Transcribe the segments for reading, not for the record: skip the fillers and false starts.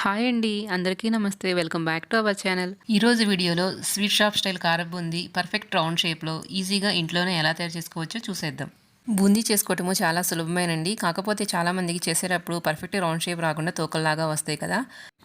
Hi అండి, అందరికీ నమస్తే. Welcome back to our channel. ఈరోజు వీడియోలో స్వీట్ షాప్ స్టైల్ కారం బూందీ పర్ఫెక్ట్ రౌండ్ షేప్లో ఈజీగా ఇంట్లోనే ఎలా తయారు చేసుకోవచ్చో చూసేద్దాం. బూందీ చేసుకోవటము చాలా సులభమేనండి. కాకపోతే చాలామందికి చేసేటప్పుడు పర్ఫెక్ట్ రౌండ్ షేప్ రాకుండా తోకల్లాగా వస్తాయి కదా.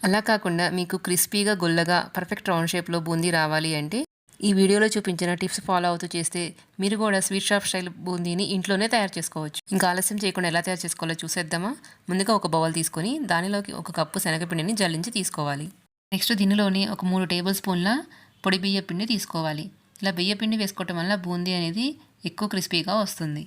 అలా కాకుండా మీకు క్రిస్పీగా గుల్లగా పర్ఫెక్ట్ రౌండ్ షేప్లో బూందీ రావాలి అంటే ఈ వీడియోలో చూపించిన టిప్స్ ఫాలో అవుతూ చేస్తే మీరు కూడా స్వీట్ షాప్ స్టైల్ బూందీని ఇంట్లోనే తయారు చేసుకోవచ్చు. ఇంకా ఆలస్యం చేయకుండా ఎలా తయారు చేసుకోవాలో చూసేద్దామా. ముందుగా ఒక బౌల్ తీసుకొని దానిలోకి ఒక కప్పు శనగపిండిని జల్లించి తీసుకోవాలి. నెక్స్ట్ దీనిలోని ఒక 3 టేబుల్ స్పూన్ల పొడి బియ్య పిండి తీసుకోవాలి. ఇలా బియ్య పిండి వేసుకోవటం వల్ల బూందీ అనేది ఎక్కువ క్రిస్పీగా వస్తుంది.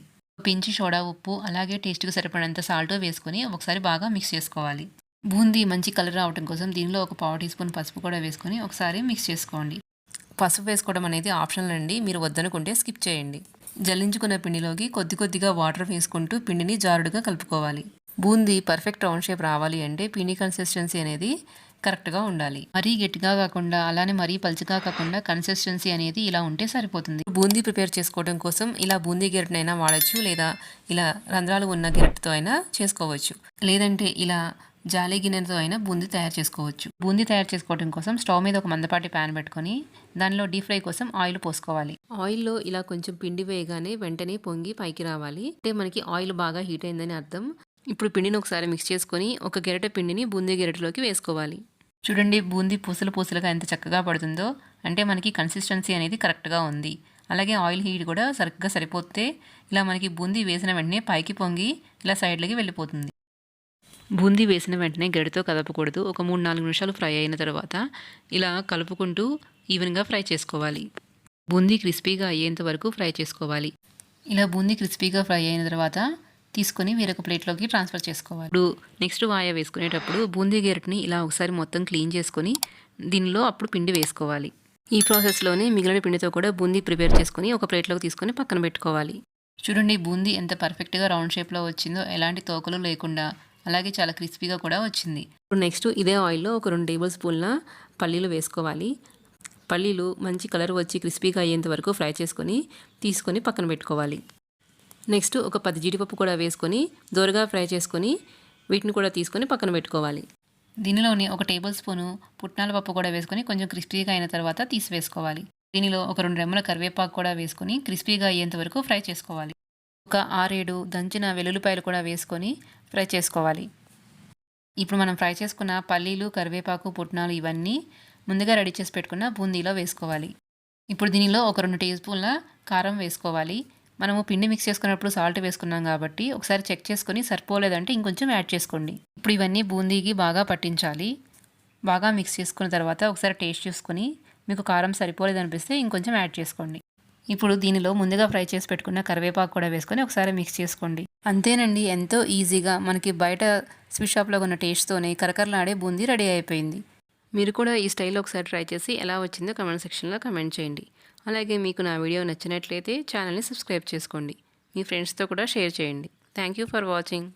పించి సోడా ఉప్పు అలాగే టేస్ట్కి సరిపడినంత సాల్ట్ వేసుకొని ఒకసారి బాగా మిక్స్ చేసుకోవాలి. బూందీ మంచి కలర్ రావడం కోసం దీనిలో ఒక 1/2 టీ స్పూన్ పసుపు కూడా వేసుకొని ఒకసారి మిక్స్ చేసుకోండి. పసుపు వేసుకోవడం అనేది ఆప్షనల్ అండి, మీరు వద్దనుకుంటే స్కిప్ చేయండి. జల్లించుకున్న పిండిలోకి కొద్దిగా వాటర్ వేసుకుంటూ పిండిని జారుడుగా కలుపుకోవాలి. బూందీ పర్ఫెక్ట్ రౌండ్ షేప్ రావాలి అంటే పిండి కన్సిస్టెన్సీ అనేది కరెక్ట్గా ఉండాలి. మరీ గట్టిగా కాకుండా అలానే మరీ పలుచగా కాకుండా కన్సిస్టెన్సీ అనేది ఇలా ఉంటే సరిపోతుంది. బూందీ ప్రిపేర్ చేసుకోవడం కోసం ఇలా బూందీ గెరటనైనా వాడచ్చు, లేదా ఇలా రంధ్రాలు ఉన్న గెరటతో అయినా చేసుకోవచ్చు, లేదంటే ఇలా జాలి గిన్నెతో అయినా బూందీ తయారు చేసుకోవచ్చు. బూందీ తయారు చేసుకోవడం కోసం స్టవ్ మీద ఒక మందపాటి ప్యాన్ పెట్టుకొని దానిలో డీప్ ఫ్రై కోసం ఆయిల్ పోసుకోవాలి. ఆయిల్లో ఇలా కొంచెం పిండి వేయగానే వెంటనే పొంగి పైకి రావాలి, అంటే మనకి ఆయిల్ బాగా హీట్ అయిందని అర్థం. ఇప్పుడు పిండిని ఒకసారి మిక్స్ చేసుకొని ఒక గెరట పిండిని బూందీ గెరటలోకి వేసుకోవాలి. చూడండి, బూందీ పూసలుగా ఎంత చక్కగా పడుతుందో, అంటే మనకి కన్సిస్టెన్సీ అనేది కరెక్ట్గా ఉంది. అలాగే ఆయిల్ హీట్ కూడా సరిగ్గా సరిపోతే ఇలా మనకి బూందీ వేసిన వెంటనే పైకి పొంగి ఇలా సైడ్లకి వెళ్ళిపోతుంది. బూందీ వేసిన వెంటనే గరిటతో కదపకూడదు. ఒక 3-4 నిమిషాలు ఫ్రై అయిన తర్వాత ఇలా కలుపుకుంటూ ఈవెన్గా ఫ్రై చేసుకోవాలి. బూందీ క్రిస్పీగా అయ్యేంత వరకు ఫ్రై చేసుకోవాలి. ఇలా బూందీ క్రిస్పీగా ఫ్రై అయిన తర్వాత తీసుకొని వేరొక ప్లేట్లోకి ట్రాన్స్ఫర్ చేసుకోవాలి. ఇప్పుడు నెక్స్ట్ వాయ వేసుకునేటప్పుడు బూందీ గెరటిని ఇలా ఒకసారి మొత్తం క్లీన్ చేసుకొని దీనిలో అప్పుడు పిండి వేసుకోవాలి. ఈ ప్రాసెస్లోనే మిగిలిన పిండితో కూడా బూందీ ప్రిపేర్ చేసుకొని ఒక ప్లేట్లోకి తీసుకొని పక్కన పెట్టుకోవాలి. చూడండి, బూందీ ఎంత పర్ఫెక్ట్గా రౌండ్ షేప్లో వచ్చిందో, ఎలాంటి తోకలు లేకుండా, అలాగే చాలా క్రిస్పీగా కూడా వచ్చింది. ఇప్పుడు నెక్స్ట్ ఇదే ఆయిల్లో ఒక 2 టేబుల్ స్పూన్ల పల్లీలు వేసుకోవాలి. పల్లీలు మంచి కలర్ వచ్చి క్రిస్పీగా అయ్యేంత వరకు ఫ్రై చేసుకొని తీసుకొని పక్కన పెట్టుకోవాలి. నెక్స్ట్ ఒక 10 జీడిపప్పు కూడా వేసుకొని దోరగా ఫ్రై చేసుకొని వీటిని కూడా తీసుకొని పక్కన పెట్టుకోవాలి. దీనిలోని ఒక టేబుల్ స్పూను పుట్నాల పప్పు కూడా వేసుకొని కొంచెం క్రిస్పీగా అయిన తర్వాత తీసివేసుకోవాలి. దీనిలో ఒక 2 రెమ్మల కరివేపాకు కూడా వేసుకొని క్రిస్పీగా అయ్యేంత వరకు ఫ్రై చేసుకోవాలి. ఒక 6-7 దంచిన వెల్లుల్లిపాయలు కూడా వేసుకొని ఫ్రై చేసుకోవాలి. ఇప్పుడు మనం ఫ్రై చేసుకున్న పల్లీలు, కరివేపాకు, పుట్నాలు ఇవన్నీ ముందుగా రెడీ చేసి పెట్టుకున్న బూందీలో వేసుకోవాలి. ఇప్పుడు దీనిలో ఒక 2 టీ స్పూన్ల కారం వేసుకోవాలి. మనము పిండి మిక్స్ చేసుకున్నప్పుడు సాల్ట్ వేసుకున్నాం కాబట్టి ఒకసారి చెక్ చేసుకొని సరిపోలేదంటే ఇంకొంచెం యాడ్ చేసుకోండి. ఇప్పుడు ఇవన్నీ బూందీకి బాగా పట్టించాలి. బాగా మిక్స్ చేసుకున్న తర్వాత ఒకసారి టేస్ట్ చూసుకొని మీకు కారం సరిపోలేదనిపిస్తే ఇంకొంచెం యాడ్ చేసుకోండి. ఇప్పుడు దీనిలో ముందుగా ఫ్రై చేసి పెట్టుకున్న కరివేపాకు కూడా వేసుకొని ఒకసారి మిక్స్ చేసుకోండి. అంతేనండి, ఎంతో ఈజీగా మనకి బయట స్వీట్ షాప్లో ఉన్న టేస్ట్తోనే కరకరలాడే బూందీ రెడీ అయిపోయింది. మీరు కూడా ఈ స్టైల్లో ఒకసారి ట్రై చేసి ఎలా వచ్చిందో కమెంట్ సెక్షన్లో కమెంట్ చేయండి. అలాగే మీకు నా వీడియో నచ్చినట్లయితే ఛానల్ని సబ్స్క్రైబ్ చేసుకోండి. మీ ఫ్రెండ్స్తో కూడా షేర్ చేయండి. Thank you for watching.